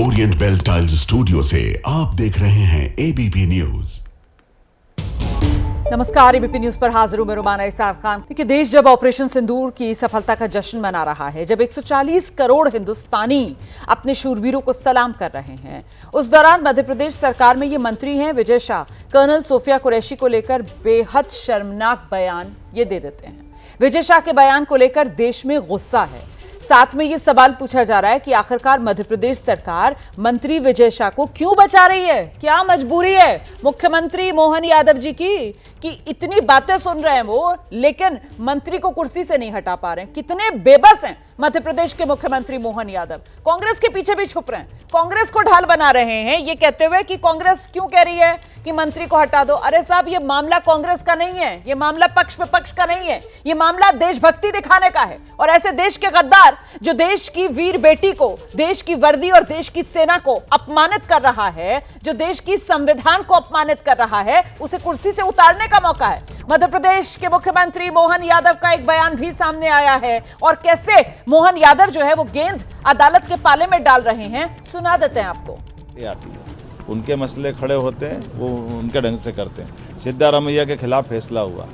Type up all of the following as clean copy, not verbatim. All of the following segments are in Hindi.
ओरिएंट बेल टाइल्स स्टूडियो से आप देख रहे हैं एबीपी न्यूज। नमस्कार, एबीपी न्यूज पर हाजिर हूं मैं रुमाना इसार खान। देखिए, देश जब ऑपरेशन सिंदूर की सफलता का जश्न मना रहा है, जब 140 करोड़ हिंदुस्तानी अपने शूरवीरों को सलाम कर रहे हैं, उस दौरान मध्य प्रदेश सरकार में ये मंत्री हैं विजय शाह, कर्नल सोफिया कुरैशी को लेकर बेहद शर्मनाक बयान ये दे देते हैं। विजय शाह के बयान को लेकर देश में गुस्सा है। साथ में ये सवाल पूछा जा रहा है कि आखिरकार मध्य प्रदेश सरकार मंत्री विजय शाह को क्यों बचा रही है? क्या मजबूरी है मुख्यमंत्री मोहन यादव जी की कि इतनी बातें सुन रहे हैं वो, लेकिन मंत्री को कुर्सी से नहीं हटा पा रहे हैं? कितने बेबस हैं मध्य प्रदेश के मुख्यमंत्री मोहन यादव। कांग्रेस के पीछे भी छुप रहे हैं, कांग्रेस को ढाल बना रहे हैं, ये कहते हुए कि कांग्रेस क्यों कह रही है कि मंत्री को हटा दो। अरे साहब, ये मामला कांग्रेस का नहीं है, ये मामला पक्ष विपक्ष का नहीं है, ये मामला देशभक्ति दिखाने का है। और ऐसे देश के गद्दार जो देश की वीर बेटी को, देश की वर्दी और देश की सेना को अपमानित कर रहा है, जो देश की संविधान को अपमानित कर रहा है, उसे कुर्सी से उतारने का मौका है। मध्य प्रदेश के मुख्यमंत्री मोहन यादव का एक बयान भी सामने आया है और कैसे मोहन यादव जो है वो गेंद अदालत के पाले में डाल रहे हैं, सुना देते हैं आपको। उनके मसले खड़े होते हैं, वो उनके ढंग से करते हैं। सिद्धारमैया के खिलाफ फैसला हुआ,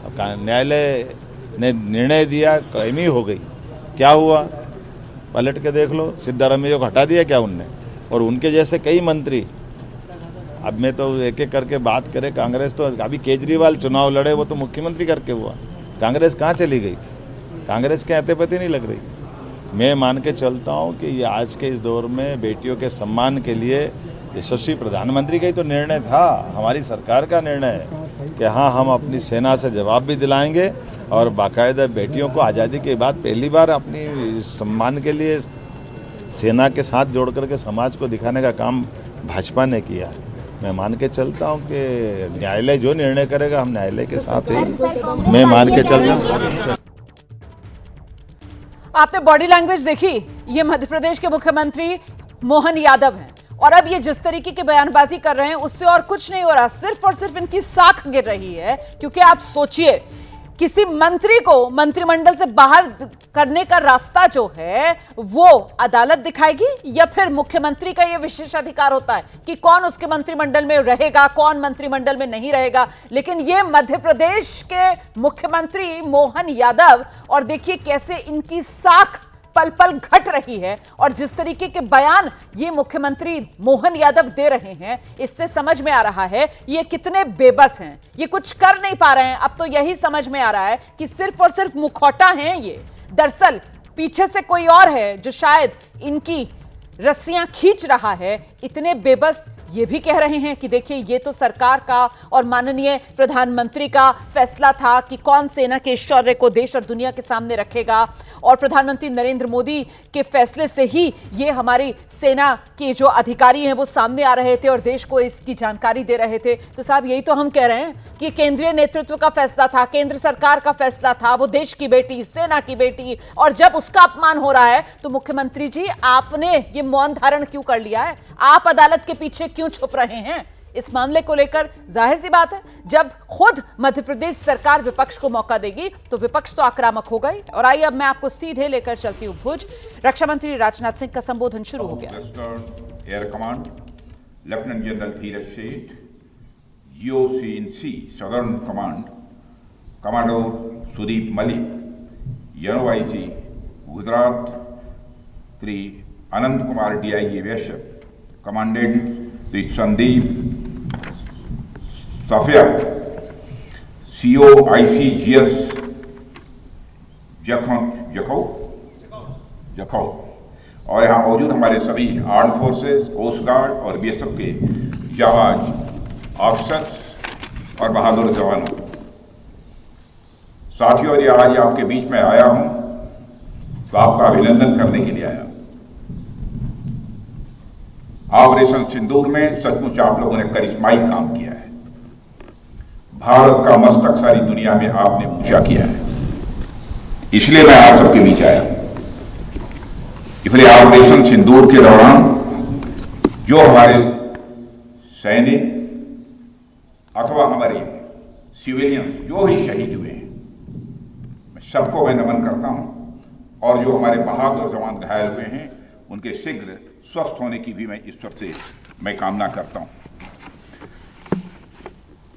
अब न्यायालय ने निर्णय दिया, कायमी हो गई। क्या हुआ? पलट के देख लो, सिद्धारमैया को हटा दिया क्या उनने? और उनके जैसे कई मंत्री, अब मैं तो एक एक करके बात करें, कांग्रेस तो अभी केजरीवाल चुनाव लड़े, वो तो मुख्यमंत्री करके हुआ। कांग्रेस कहाँ चली गई थी? कांग्रेस के आते पति नहीं लग रही। मैं मान के चलता हूँ कि ये आज के इस दौर में बेटियों के सम्मान के लिए यशस्वी प्रधानमंत्री का ही तो निर्णय था, हमारी सरकार का निर्णय है कि हाँ, हम अपनी सेना से जवाब भी दिलाएंगे और बाकायदा बेटियों को आज़ादी के बाद पहली बार अपनी सम्मान के लिए सेना के साथ जोड़ करके समाज को दिखाने का काम भाजपा ने किया है। मैं मान के चलता हूँ कि न्यायालय जो निर्णय करेगा, हम न्यायालय के साथ ही मैं मान के चल रहा हूँ। आपने बॉडी लैंग्वेज देखी? ये मध्य प्रदेश के मुख्यमंत्री मोहन यादव हैं और अब ये जिस तरीके की बयानबाजी कर रहे हैं, उससे और कुछ नहीं हो रहा, सिर्फ और सिर्फ इनकी साख गिर रही है। क्योंकि आप सोचिए, किसी मंत्री को मंत्रिमंडल से बाहर करने का रास्ता जो है वो अदालत दिखाएगी या फिर मुख्यमंत्री का ये विशेष अधिकार होता है कि कौन उसके मंत्रिमंडल में रहेगा, कौन मंत्रिमंडल में नहीं रहेगा। लेकिन ये मध्य प्रदेश के मुख्यमंत्री मोहन यादव, और देखिए कैसे इनकी साख पल पल घट रही है और जिस तरीके के बयान ये मुख्यमंत्री मोहन यादव दे रहे हैं, इससे समझ में आ रहा है ये कितने बेबस हैं, ये कुछ कर नहीं पा रहे हैं। अब तो यही समझ में आ रहा है कि सिर्फ और सिर्फ मुखौटा हैं ये, दरअसल पीछे से कोई और है जो शायद इनकी रस्सियां खींच रहा है। इतने बेबस ये भी कह रहे हैं कि देखिए, ये तो सरकार का और माननीय प्रधानमंत्री का फैसला था कि कौन सेना के शौर्य को देश और दुनिया के सामने रखेगा, और प्रधानमंत्री नरेंद्र मोदी के फैसले से ही ये हमारी सेना के जो अधिकारी हैं वो सामने आ रहे थे और देश को इसकी जानकारी दे रहे थे। तो साहब, यही तो हम कह रहे हैं कि केंद्रीय नेतृत्व का फैसला था, केंद्र सरकार का फैसला था, वो देश की बेटी, सेना की बेटी, और जब उसका अपमान हो रहा है तो मुख्यमंत्री जी आपने ये मौन धारण क्यों कर लिया है? आप अदालत के पीछे क्यों छुप रहे हैं? इस मामले को लेकर जाहिर सी बात है, जब खुद मध्य प्रदेश सरकार विपक्ष को मौका देगी तो विपक्ष तो आक्रामक होगा ही। और आइए अब मैं आपको सीधे लेकर चलती हूं भुज। रक्षा मंत्री राजनाथ सिंह का संबोधन शुरू हो गया। Air command lieutenant general Dheeraj Seth, GOC-in-C southern command commander Sudeep Malik, NOIC Gujarat Shri Anant Kumar DIG Vaishya, commandant Shri Sandeep Safiya, COICGS Jakhau, और यहाँ मौजूद हमारे सभी आर्म फोर्सेस, कोस्ट गार्ड और BSF के जाबाज ऑफिसर्स और बहादुर जवानों। साथियों, ये आज आपके बीच में आया हूं तो आपका अभिनंदन करने के लिए आया। ऑपरेशन सिंदूर में सचमुच आप लोगों ने करिश्माई काम किया है। भारत का मस्तक सारी दुनिया में आपने ऊंचा किया है, इसलिए मैं आप सबके बीच आया। इसलिए ऑपरेशन सिंदूर के दौरान जो हमारे सैनिक अथवा हमारे सिविलियंस जो ही शहीद हुए हैं, सबको मैं नमन करता हूं, और जो हमारे बहादुर जवान घायल हुए हैं उनके शीघ्र स्वस्थ होने की भी मैं ईश्वर से कामना करता हूं।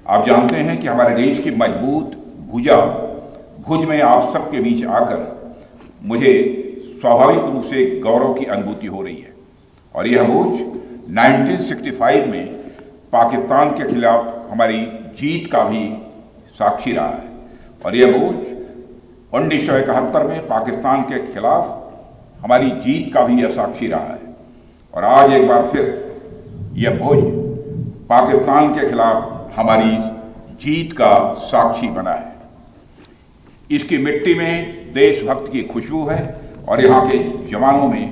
आप जानते हैं कि हमारे देश की मजबूत भुज में आप सबके बीच आकर मुझे स्वाभाविक रूप से गौरव की अनुभूति हो रही है। और यह भुज 1965 में पाकिस्तान के खिलाफ हमारी जीत का भी साक्षी रहा है, और यह भुज 1971 में पाकिस्तान के खिलाफ हमारी जीत का भी यह साक्षी रहा है। और आज एक बार फिर यह भुज पाकिस्तान के खिलाफ हमारी जीत का साक्षी बना है। इसकी मिट्टी में देशभक्त की खुशबू है और यहाँ के जवानों में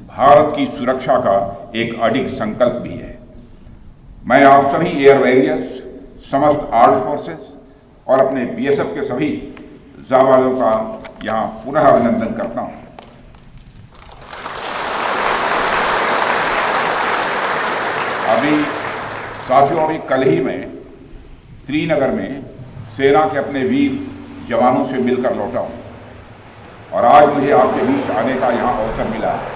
भारत की सुरक्षा का एक अडिग संकल्प भी है। मैं आप सभी एयर वॉरियर्स, समस्त आर्म्ड फोर्सेस और अपने बीएसएफ के सभी जाबाजों का यहाँ पुनः अभिनंदन करता हूँ। अभी कल ही मैं श्रीनगर में सेना के अपने वीर जवानों से मिलकर लौटा हूँ और आज मुझे आपके बीच आने का यहाँ अवसर मिला है।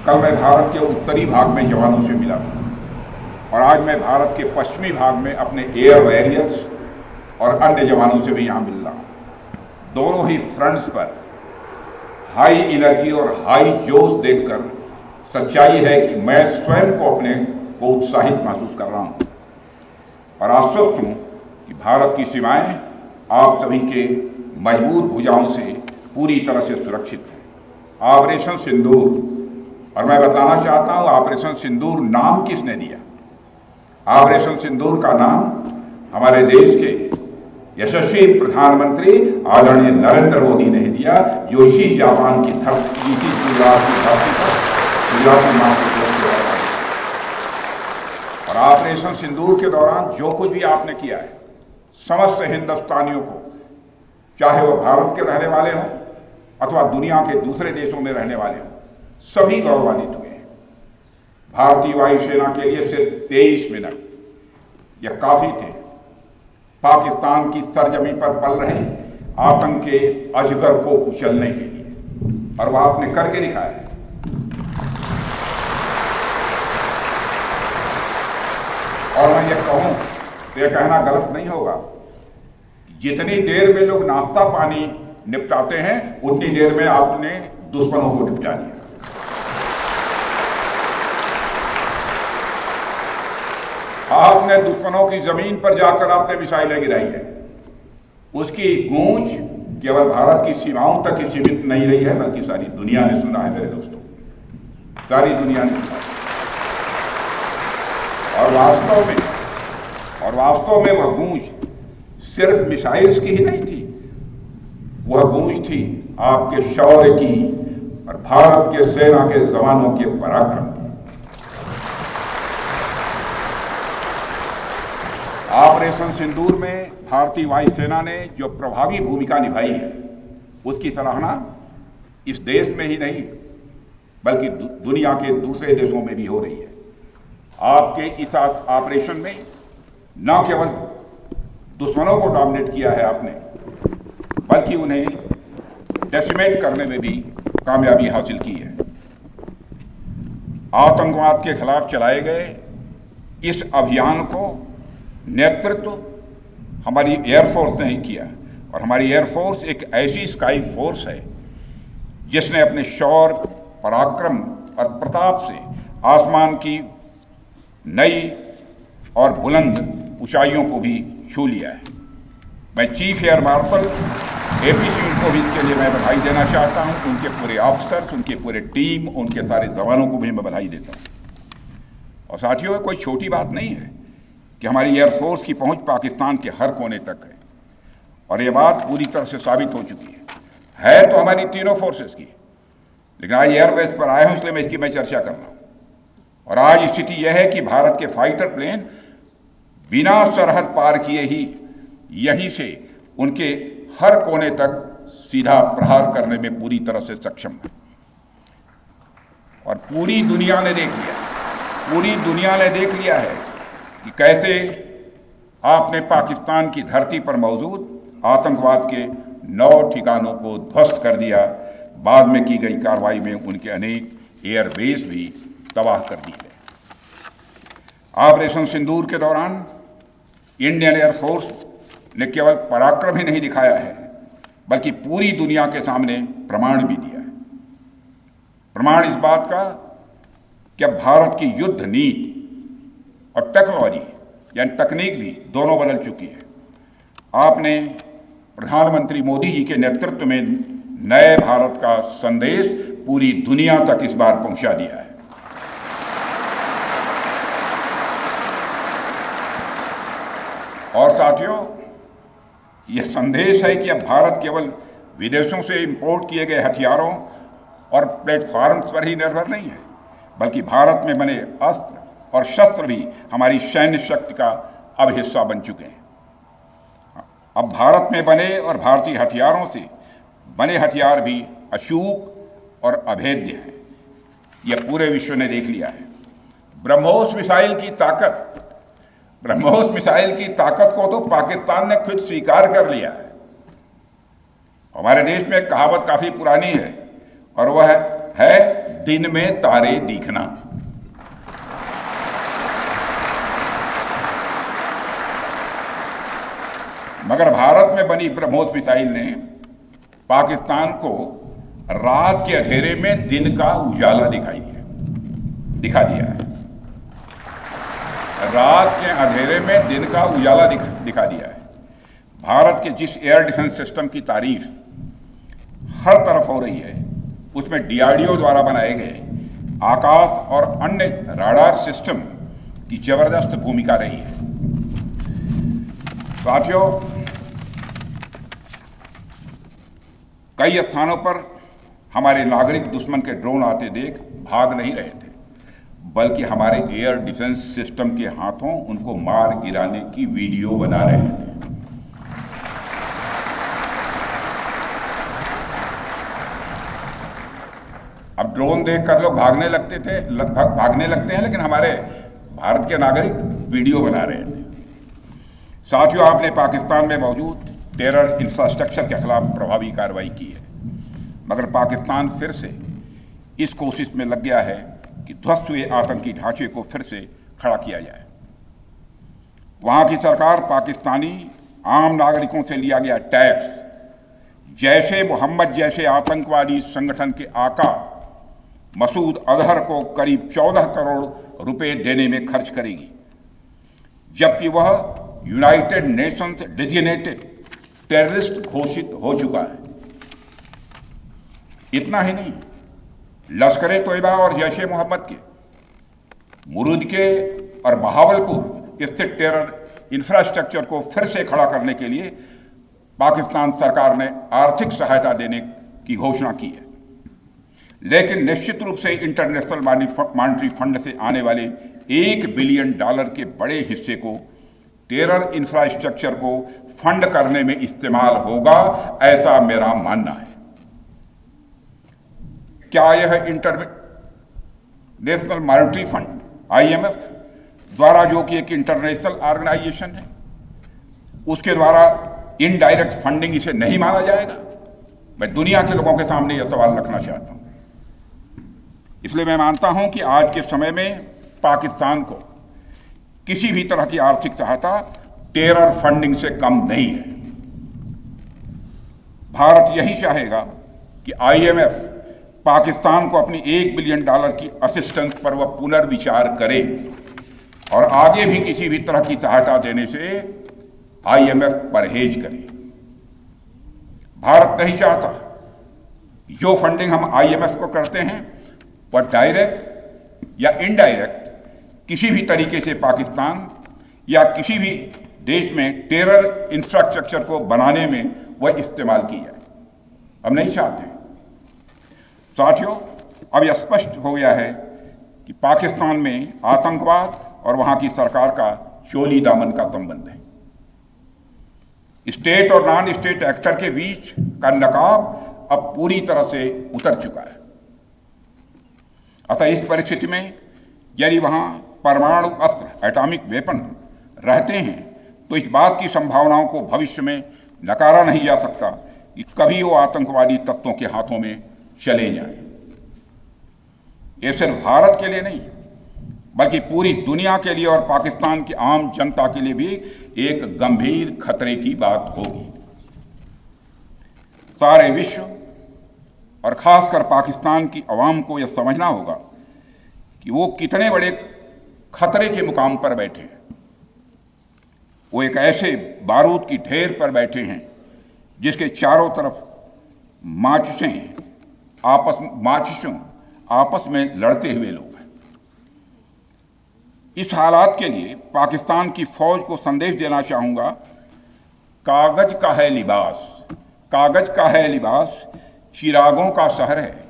कल मैं भारत के उत्तरी भाग में जवानों से मिला और आज मैं भारत के पश्चिमी भाग में अपने एयर वॉरियर्स और अन्य जवानों से भी यहाँ मिल रहा हूँ। दोनों ही फ्रंट्स पर हाई एनर्जी और हाई जोश देखकर सच्चाई है कि मैं स्वयं को अपने को उत्साहित महसूस कर रहा हूँ और आश्वस्त हूँ कि भारत की सीमाएं आप सभी के मजबूत भुजाओं से पूरी तरह से सुरक्षित है। ऑपरेशन सिंदूर, और मैं बताना चाहता हूं ऑपरेशन सिंदूर नाम किसने दिया? ऑपरेशन सिंदूर का नाम हमारे देश के यशस्वी प्रधानमंत्री आदरणीय नरेंद्र मोदी ने दिया, जो इसी जापान की धरती, इसी गुजरात की धरती पर गुजराती मां को और ऑपरेशन सिंदूर के दौरान जो कुछ भी आपने किया है, समस्त हिंदुस्तानियों को, चाहे वह भारत के रहने वाले हों अथवा दुनिया के दूसरे देशों में रहने वाले हों, सभी गौरवान्वित हुए हैं। भारतीय वायुसेना के लिए सिर्फ 23 मिनट यह काफी थे पाकिस्तान की सरजमी पर पल रहे आतंक के अजगर को कुचलने के लिए, और वह आपने करके दिखाया है। और मैं यह कहूं तो यह कहना गलत नहीं होगा, जितनी देर में लोग नाश्ता पानी निपटाते हैं उतनी देर में आपने दुश्मनों को निपटा दिया। आपने दुश्मनों की जमीन पर जाकर आपने मिसाइलें गिराई है। उसकी गूंज केवल भारत की सीमाओं तक ही सीमित नहीं रही है, बल्कि सारी दुनिया ने सुना है मेरे दोस्तों, सारी दुनिया ने सुना। और वास्तव में वह गूंज सिर्फ मिसाइल्स की ही नहीं थी, वह गूंज थी आपके शौर्य की और भारत के सेना के जवानों के पराक्रम की। ऑपरेशन सिंदूर में भारतीय वायुसेना ने जो प्रभावी भूमिका निभाई है, उसकी सराहना इस देश में ही नहीं बल्कि दुनिया के दूसरे देशों में भी हो रही है। आपके इस ऑपरेशन में न केवल दुश्मनों को डोमिनेट किया है आपने, बल्कि उन्हें डेसिमेट करने में भी कामयाबी हासिल की है। आतंकवाद के खिलाफ चलाए गए इस अभियान को नेतृत्व हमारी एयरफोर्स ने ही किया, और हमारी एयरफोर्स एक ऐसी स्काई फोर्स है जिसने अपने शौर्य, पराक्रम और प्रताप से आसमान की नई और बुलंद ऊंचाइयों को भी छू लिया है। मैं chief air marshal AP Singh को भी इसके लिए मैं बधाई देना चाहता हूं, उनके पूरे ऑफिसर्स, उनके पूरे टीम, उनके सारे जवानों को भी मैं बधाई देता हूं। और साथियों, कोई छोटी बात नहीं है कि हमारी एयरफोर्स की पहुंच पाकिस्तान के हर कोने तक है, और यह बात पूरी तरह से साबित हो चुकी है तो हमारी तीनों फोर्सेस की, लेकिन आज एयरबेस पर आए हूं इसलिए मैं इसकी चर्चा कर रहा हूं। और आज स्थिति यह है कि भारत के फाइटर प्लेन बिना सरहद पार किए ही यहीं से उनके हर कोने तक सीधा प्रहार करने में पूरी तरह से सक्षम है। और पूरी दुनिया ने देख लिया है कि कैसे आपने पाकिस्तान की धरती पर मौजूद आतंकवाद के 9 ठिकानों को ध्वस्त कर दिया। बाद में की गई कार्रवाई में उनके अनेक एयरबेस भी तबाह कर दिए गए। ऑपरेशन सिंदूर के दौरान इंडियन एयरफोर्स ने केवल पराक्रम ही नहीं दिखाया है, बल्कि पूरी दुनिया के सामने प्रमाण भी दिया है। प्रमाण इस बात का कि अब भारत की युद्ध नीति और टेक्नोलॉजी यानी तकनीक भी दोनों बदल चुकी है। आपने प्रधानमंत्री मोदी जी के नेतृत्व में नए भारत का संदेश पूरी दुनिया तक इस बार पहुंचा दिया है। और साथियों, यह संदेश है कि अब भारत केवल विदेशों से इंपोर्ट किए गए हथियारों और प्लेटफॉर्म्स पर ही निर्भर नहीं है, बल्कि भारत में बने अस्त्र और शस्त्र भी हमारी सैन्य शक्ति का अब हिस्सा बन चुके हैं। अब भारत में बने और भारतीय हथियारों से बने हथियार भी अचूक और अभेद्य हैं। यह पूरे विश्व ने देख लिया है। ब्रह्मोस मिसाइल की ताकत को तो पाकिस्तान ने खुद स्वीकार कर लिया है। हमारे देश में एक कहावत काफी पुरानी है और वह है दिन में तारे दिखना। मगर भारत में बनी ब्रह्मोस मिसाइल ने पाकिस्तान को रात के अंधेरे में दिन का उजाला दिखा दिया है। रात के अंधेरे में दिन का उजाला दिखा दिया है। भारत के जिस एयर डिफेंस सिस्टम की तारीफ हर तरफ हो रही है, उसमें डीआरडीओ द्वारा बनाए गए आकाश और अन्य राडार सिस्टम की जबरदस्त भूमिका रही है। साथियों, कई स्थानों पर हमारे नागरिक दुश्मन के ड्रोन आते देख भाग नहीं रहे थे, बल्कि हमारे एयर डिफेंस सिस्टम के हाथों उनको मार गिराने की वीडियो बना रहे थे। अब ड्रोन देखकर लोग भागने लगते हैं, लेकिन हमारे भारत के नागरिक वीडियो बना रहे थे। साथियों, आपने पाकिस्तान में मौजूद टेरर इंफ्रास्ट्रक्चर के खिलाफ प्रभावी कार्रवाई की है, मगर पाकिस्तान फिर से इस कोशिश में लग गया है कि ध्वस्त हुए आतंकी ढांचे को फिर से खड़ा किया जाए। वहां की सरकार पाकिस्तानी आम नागरिकों से लिया गया टैक्स जैशे मोहम्मद जैसे आतंकवादी संगठन के आका मसूद अजहर को करीब 14 करोड़ रुपए देने में खर्च करेगी, जबकि वह यूनाइटेड नेशंस डेजिग्नेटेड टेररिस्ट घोषित हो चुका है। इतना ही नहीं, लश्कर-ए-तोयबा और जैश ए मोहम्मद के मुरूद के और बहावलपुर स्थित टेरर इंफ्रास्ट्रक्चर को फिर से खड़ा करने के लिए पाकिस्तान सरकार ने आर्थिक सहायता देने की घोषणा की है, लेकिन निश्चित रूप से इंटरनेशनल मॉनेटरी फंड से आने वाले $1 बिलियन के बड़े हिस्से को टेरर इंफ्रास्ट्रक्चर को फंड करने में इस्तेमाल होगा, ऐसा मेरा मानना है। क्या यह इंटरनेशनल मॉनेटरी फंड IMF द्वारा, जो कि एक इंटरनेशनल ऑर्गेनाइजेशन है, उसके द्वारा इनडायरेक्ट फंडिंग इसे नहीं माना जाएगा? मैं दुनिया के लोगों के सामने यह सवाल रखना चाहता हूं। इसलिए मैं मानता हूं कि आज के समय में पाकिस्तान को किसी भी तरह की आर्थिक सहायता टेरर फंडिंग से कम नहीं है। भारत यही चाहेगा कि IMF पाकिस्तान को अपनी $1 बिलियन की असिस्टेंस पर वह पुनर्विचार करे और आगे भी किसी भी तरह की सहायता देने से IMF परहेज करे। भारत नहीं चाहता जो फंडिंग हम IMF को करते हैं वह डायरेक्ट या इनडायरेक्ट किसी भी तरीके से पाकिस्तान या किसी भी देश में टेरर इंफ्रास्ट्रक्चर को बनाने में वह इस्तेमाल की जाए। हम नहीं चाहते। साथियों, अब यह स्पष्ट हो गया है कि पाकिस्तान में आतंकवाद और वहां की सरकार का चोली दामन का संबंध है। स्टेट और नॉन स्टेट एक्टर के बीच का नकाब अब पूरी तरह से उतर चुका है। अतः इस परिस्थिति में यदि वहां परमाणु अस्त्र एटॉमिक वेपन रहते हैं तो इस बात की संभावनाओं को भविष्य में नकारा नहीं जा सकता कि कभी वो आतंकवादी तत्वों के हाथों में चले जाएं। ये सिर्फ भारत के लिए नहीं बल्कि पूरी दुनिया के लिए और पाकिस्तान की आम जनता के लिए भी एक गंभीर खतरे की बात होगी। सारे विश्व और खासकर पाकिस्तान की आवाम को यह समझना होगा कि वो कितने बड़े खतरे के मुकाम पर बैठे हैं। वो एक ऐसे बारूद की ढेर पर बैठे हैं जिसके चारों तरफ माचिसों आपस में लड़ते हुए लोग हैं। इस हालात के लिए पाकिस्तान की फौज को संदेश देना चाहूंगा, कागज का है लिबास, कागज का है लिबास, चिरागों का शहर है,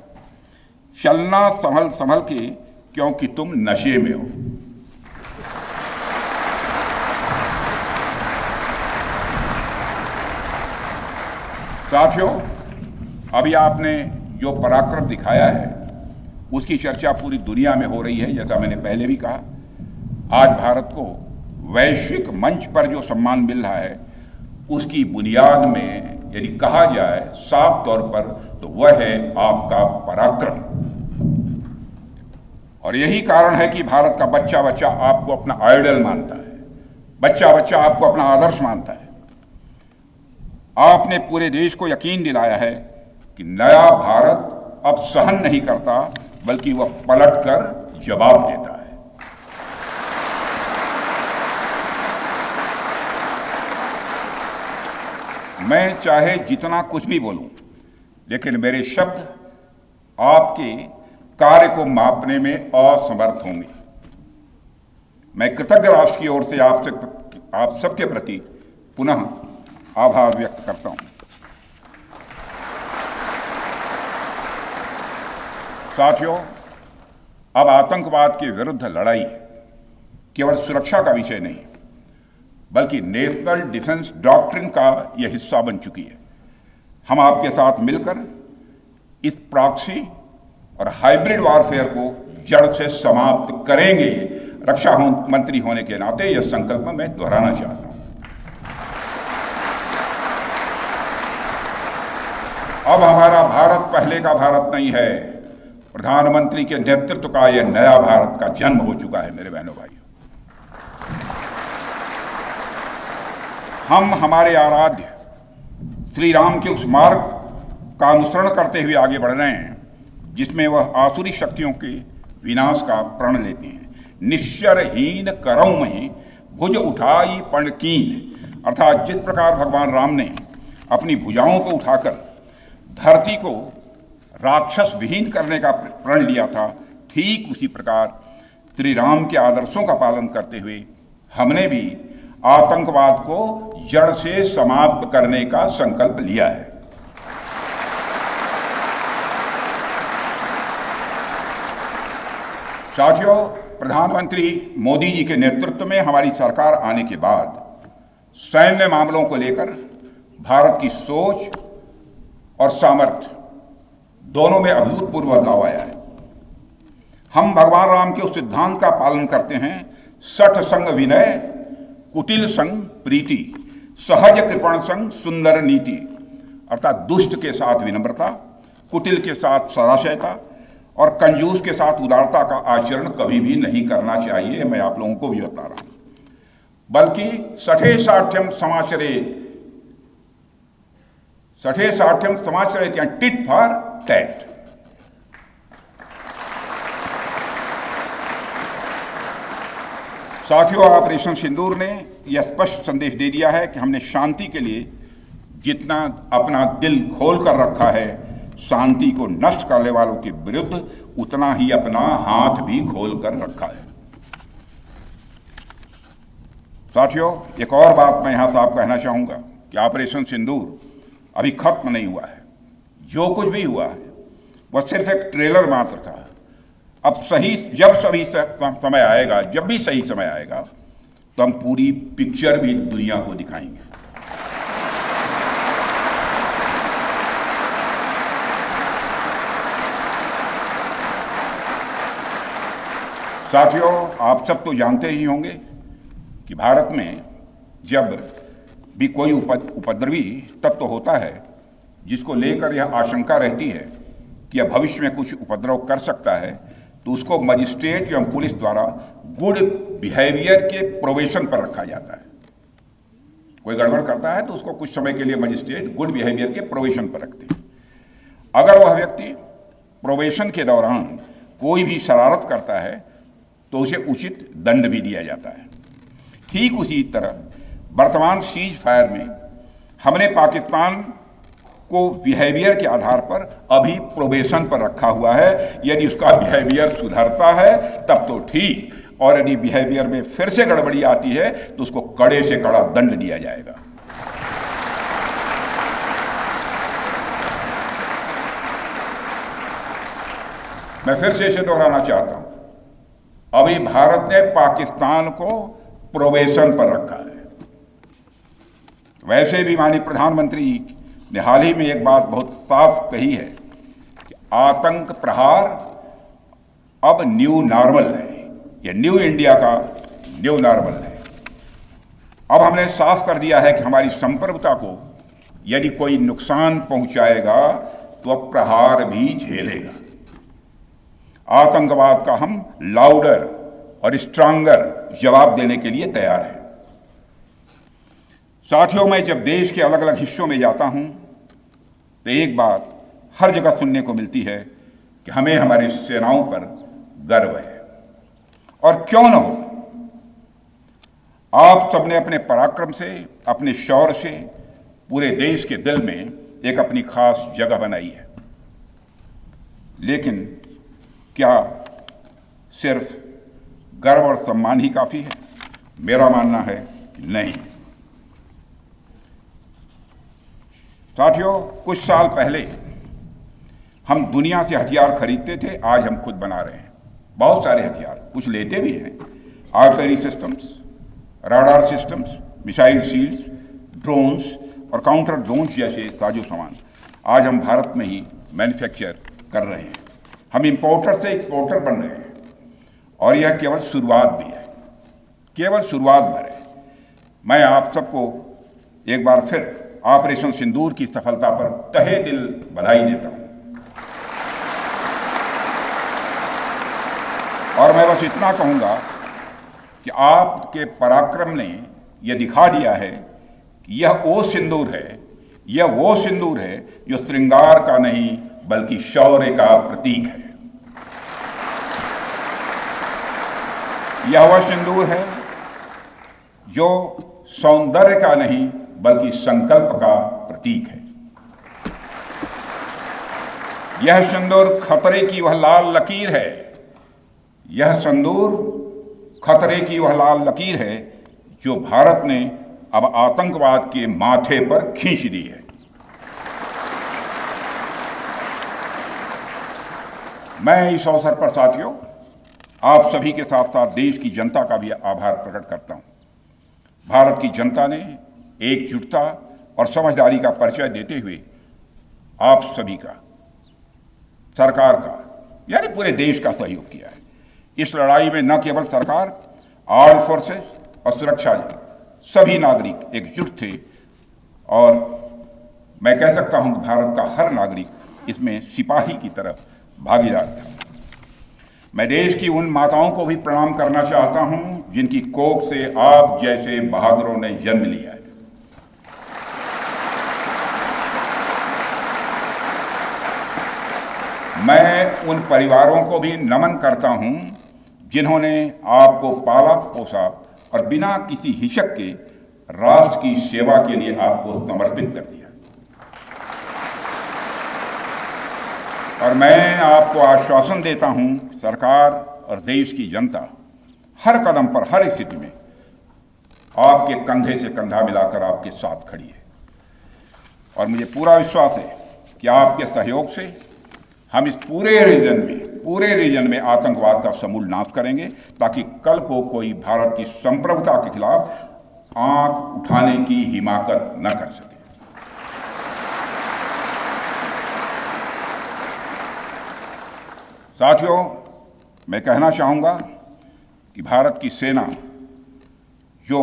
चलना संभल संभल के क्योंकि तुम नशे में हो। साथियों, अभी आपने जो पराक्रम दिखाया है उसकी चर्चा पूरी दुनिया में हो रही है। जैसा मैंने पहले भी कहा, आज भारत को वैश्विक मंच पर जो सम्मान मिल रहा है उसकी बुनियाद में यदि कहा जाए साफ तौर पर तो वह है आपका पराक्रम। और यही कारण है कि भारत का बच्चा बच्चा आपको अपना आइडल मानता है, बच्चा बच्चा आपको अपना आदर्श मानता है। आपने पूरे देश को यकीन दिलाया है कि नया भारत अब सहन नहीं करता बल्कि वह पलटकर जवाब देता है। मैं चाहे जितना कुछ भी बोलूं, लेकिन मेरे शब्द आपके कार्य को मापने में असमर्थ होंगे। मैं कृतज्ञ राष्ट्र की ओर से आप सबके प्रति पुनः आभार व्यक्त करता हूं। साथियों, अब आतंकवाद के विरुद्ध लड़ाई केवल सुरक्षा का विषय नहीं बल्कि नेशनल डिफेंस डॉक्ट्रिन का यह हिस्सा बन चुकी है। हम आपके साथ मिलकर इस प्रॉक्सी और हाइब्रिड वॉरफेयर को जड़ से समाप्त करेंगे। रक्षा मंत्री होने के नाते यह संकल्प मैं दोहराना चाहता हूं। अब हमारा भारत पहले का भारत नहीं है। प्रधानमंत्री के नेतृत्व का यह नया भारत का जन्म हो चुका है। मेरे बहनों भाइयों, हम हमारे आराध्य श्री राम के उस मार्ग का अनुसरण करते हुए आगे बढ़ रहे हैं जिसमें वह आसुरी शक्तियों के विनाश का प्रण लेते हैं। निश्चरहीन करौं मही भुज उठाई पणकीन, अर्थात जिस प्रकार भगवान राम ने अपनी भुजाओं को उठाकर धरती को राक्षस विहीन करने का प्रण लिया था, ठीक उसी प्रकार श्री राम के आदर्शों का पालन करते हुए हमने भी आतंकवाद को जड़ से समाप्त करने का संकल्प लिया है। साथियों, प्रधानमंत्री मोदी जी के नेतृत्व में हमारी सरकार आने के बाद सैन्य मामलों को लेकर भारत की सोच और सामर्थ्य दोनों में अभूतपूर्व बदलाव आया है। हम भगवान राम के उस सिद्धांत का पालन करते हैं, सठ संग विनय कुटिल संग प्रीति, सहज कृपण संग सुंदर नीति, अर्थात दुष्ट के साथ विनम्रता, कुटिल के साथ सदाशयता और कंजूस के साथ उदारता का आचरण कभी भी नहीं करना चाहिए। मैं आप लोगों को भी बता रहा हूं, बल्कि सठे साठ्यम समाचरेत या टिट फॉर टैट। साथियों, ऑपरेशन सिंदूर ने यह स्पष्ट संदेश दे दिया है कि हमने शांति के लिए जितना अपना दिल खोल कर रखा है, शांति को नष्ट करने वालों के विरुद्ध उतना ही अपना हाथ भी खोल कर रखा है। साथियों, एक और बात मैं यहां साफ कहना चाहूंगा कि ऑपरेशन सिंदूर अभी खत्म नहीं हुआ है। जो कुछ भी हुआ है वह सिर्फ एक ट्रेलर मात्र था। अब जब भी सही समय आएगा तो हम पूरी पिक्चर भी दुनिया को दिखाएंगे। साथियों, आप सब तो जानते ही होंगे कि भारत में जब भी कोई उपद्रवी तत्व होता है जिसको लेकर यह आशंका रहती है कि यह भविष्य में कुछ उपद्रव कर सकता है, तो उसको मजिस्ट्रेट एवं पुलिस द्वारा गुड बिहेवियर के प्रोबेशन पर रखा जाता है। कोई गड़बड़ करता है तो उसको कुछ समय के लिए मजिस्ट्रेट गुड बिहेवियर के प्रोबेशन पर रखते हैं। अगर वह व्यक्ति प्रोबेशन के दौरान कोई भी शरारत करता है तो उसे उचित दंड भी दिया जाता है। ठीक उसी तरह वर्तमान सीज फायर में हमने पाकिस्तान को बिहेवियर के आधार पर अभी प्रोबेशन पर रखा हुआ है। यदि उसका बिहेवियर सुधरता है तब तो ठीक, और यदि बिहेवियर में फिर से गड़बड़ी आती है तो उसको कड़े से कड़ा दंड दिया जाएगा। मैं फिर से इसे दोहराना चाहता हूं, अभी भारत ने पाकिस्तान को प्रोबेशन पर रखा है। वैसे भी माननीय प्रधानमंत्री ने हाल ही में एक बात बहुत साफ कही है कि आतंक प्रहार अब न्यू नॉर्मल है, यह न्यू इंडिया का न्यू नॉर्मल है। अब हमने साफ कर दिया है कि हमारी संप्रभुता को यदि कोई नुकसान पहुंचाएगा तो अब प्रहार भी झेलेगा। आतंकवाद का हम लाउडर और स्ट्रांगर जवाब देने के लिए तैयार हैं। साथियों, मैं जब देश के अलग अलग हिस्सों में जाता हूं तो एक बात हर जगह सुनने को मिलती है कि हमें हमारी सेनाओं पर गर्व है, और क्यों न हो। आप सबने अपने पराक्रम से, अपने शौर्य से पूरे देश के दिल में एक अपनी खास जगह बनाई है। लेकिन क्या सिर्फ गर्व और सम्मान ही काफी है? मेरा मानना है कि नहीं। साथियों, कुछ साल पहले हम दुनिया से हथियार खरीदते थे, आज हम खुद बना रहे हैं बहुत सारे हथियार। कुछ लेते भी हैं, artillery systems, radar systems, missile shields, drones और काउंटर ड्रोन्स जैसे साजो सामान आज हम भारत में ही मैन्युफैक्चर कर रहे हैं। हम इंपोर्टर से एक्सपोर्टर बन रहे हैं, और यह केवल शुरुआत भी है, केवल शुरुआत भर है। मैं आप सबको एक बार फिर ऑपरेशन सिंदूर की सफलता पर तहे दिल बधाई देता हूं, और मैं बस इतना कहूंगा कि आपके पराक्रम ने यह दिखा दिया है कि यह वो सिंदूर है, यह वो सिंदूर है जो श्रृंगार का नहीं बल्कि शौर्य का प्रतीक है। यह वह सिंदूर है जो सौंदर्य का नहीं बल्कि संकल्प का प्रतीक है। यह सिंदूर खतरे की वह लाल लकीर है, यह सिंदूर खतरे की वह लाल लकीर है जो भारत ने अब आतंकवाद के माथे पर खींच दी है। मैं इस अवसर पर साथियों आप सभी के साथ साथ देश की जनता का भी आभार प्रकट करता हूं। भारत की जनता ने एकजुटता और समझदारी का परिचय देते हुए आप सभी का, सरकार का, यानी पूरे देश का सहयोग किया है। इस लड़ाई में न केवल सरकार, आर्म्ड फोर्सेस और सुरक्षा बल, सभी नागरिक एकजुट थे, और मैं कह सकता हूं कि भारत का हर नागरिक इसमें सिपाही की तरह भागीदार था। मैं देश की उन माताओं को भी प्रणाम करना चाहता हूं जिनकी कोख से आप जैसे बहादुरों ने जन्म लिया है। मैं उन परिवारों को भी नमन करता हूं जिन्होंने आपको पाला पोसा और बिना किसी हिचक के राष्ट्र की सेवा के लिए आपको समर्पित कर दिया। और मैं आपको आश्वासन देता हूं, सरकार और देश की जनता हर कदम पर, हर स्थिति में आपके कंधे से कंधा मिलाकर आपके साथ खड़ी है। और मुझे पूरा विश्वास है कि आपके सहयोग से हम इस पूरे रीजन में आतंकवाद का समूल नाश करेंगे, ताकि कल को कोई भारत की संप्रभुता के खिलाफ आंख उठाने की हिमाकत न कर सके। साथियों, मैं कहना चाहूंगा कि भारत की सेना जो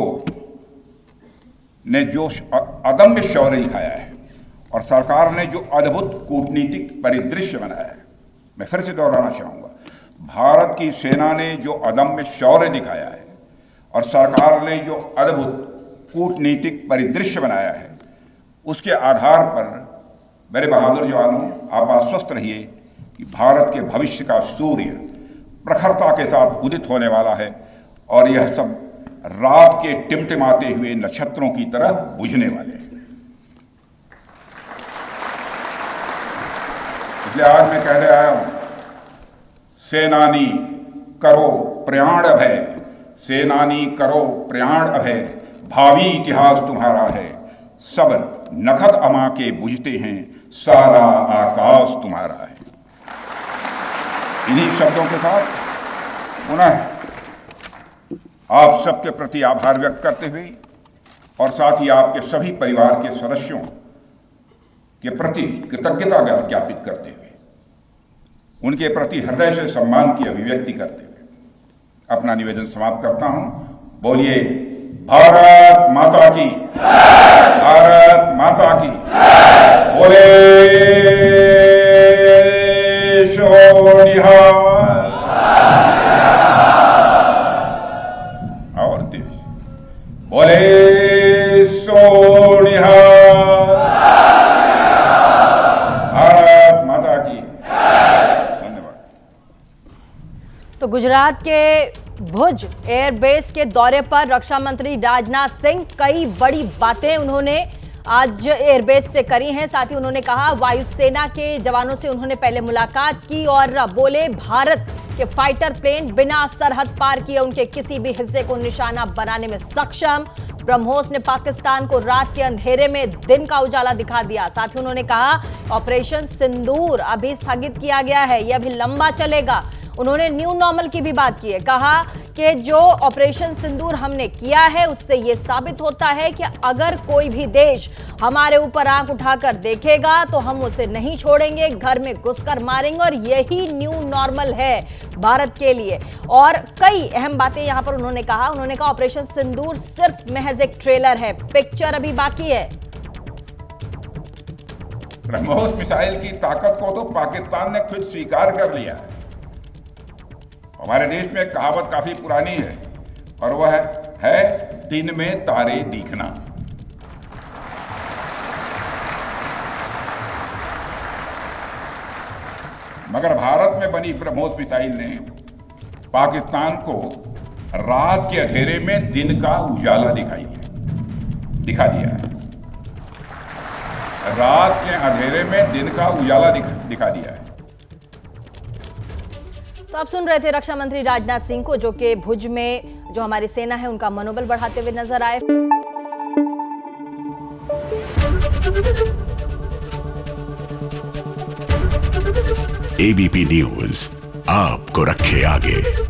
अदम्य शौर्य दिखाया है और सरकार ने जो अद्भुत कूटनीतिक परिदृश्य बनाया है, मैं फिर से दोहराना चाहूंगा, भारत की सेना ने जो अदम्य शौर्य दिखाया है और सरकार ने जो अद्भुत कूटनीतिक परिदृश्य बनाया है, उसके आधार पर मेरे बहादुर जवानों, आप आश्वस्त रहिए कि भारत के भविष्य का सूर्य प्रखरता के साथ उदित होने वाला है और यह सब रात के टिमटिमाते हुए नक्षत्रों की तरह बुझने वाले हैं। इसलिए आज मैं कहने आया हूं, सेनानी करो प्रयाण अभय, सेनानी करो प्रयाण अभय, भावी इतिहास तुम्हारा है, सब नखत अमा के बुझते हैं, सारा आकाश तुम्हारा है। इन्हीं शब्दों के साथ पुनः आप सबके प्रति आभार व्यक्त करते हुए और साथ ही आपके सभी परिवार के सदस्यों के प्रति कृतज्ञता ज्ञापित करते हुए, उनके प्रति हृदय से सम्मान की अभिव्यक्ति करते हुए अपना निवेदन समाप्त करता हूं। बोलिए भारत माता की, भारत माता की, बोले सोनिहार। और तेज बोले सोनिहार। भारत माता की। धन्यवाद। तो गुजरात के भुज एयरबेस के दौरे पर रक्षा मंत्री राजनाथ सिंह कई बड़ी बातें उन्होंने आज एयरबेस से करी हैं। साथ ही उन्होंने कहा, वायुसेना के जवानों से उन्होंने पहले मुलाकात की और बोले भारत के फाइटर प्लेन बिना सरहद पार किए उनके किसी भी हिस्से को निशाना बनाने में सक्षम। ब्रह्मोस ने पाकिस्तान को रात के अंधेरे में दिन का उजाला दिखा दिया। साथ ही उन्होंने कहा, ऑपरेशन सिंदूर अभी स्थगित किया गया है, यह अभी लंबा चलेगा। उन्होंने न्यू नॉर्मल की भी बात की है, कहा कि जो ऑपरेशन सिंदूर हमने किया है उससे यह साबित होता है कि अगर कोई भी देश हमारे ऊपर आंख उठाकर देखेगा तो हम उसे नहीं छोड़ेंगे, घर में घुसकर मारेंगे और यही न्यू नॉर्मल है भारत के लिए। और कई अहम बातें यहां पर उन्होंने कहा ऑपरेशन सिंदूर सिर्फ महज एक ट्रेलर है, पिक्चर अभी बाकी है। ब्रह्मोस मिसाइल की ताकत को तो पाकिस्तान ने खुद स्वीकार कर लिया है। हमारे देश में एक कहावत काफी पुरानी है और वह है दिन में तारे दिखना। मगर भारत में बनी ब्रह्मोस मिसाइल ने पाकिस्तान को रात के अंधेरे में दिन का उजाला दिखा दिया है। रात के अंधेरे में दिन का उजाला दिखा दिया है। तो आप सुन रहे थे रक्षा मंत्री राजनाथ सिंह को, जो कि भुज में जो हमारी सेना है उनका मनोबल बढ़ाते हुए नजर आए। एबीपी न्यूज आपको रखे आगे।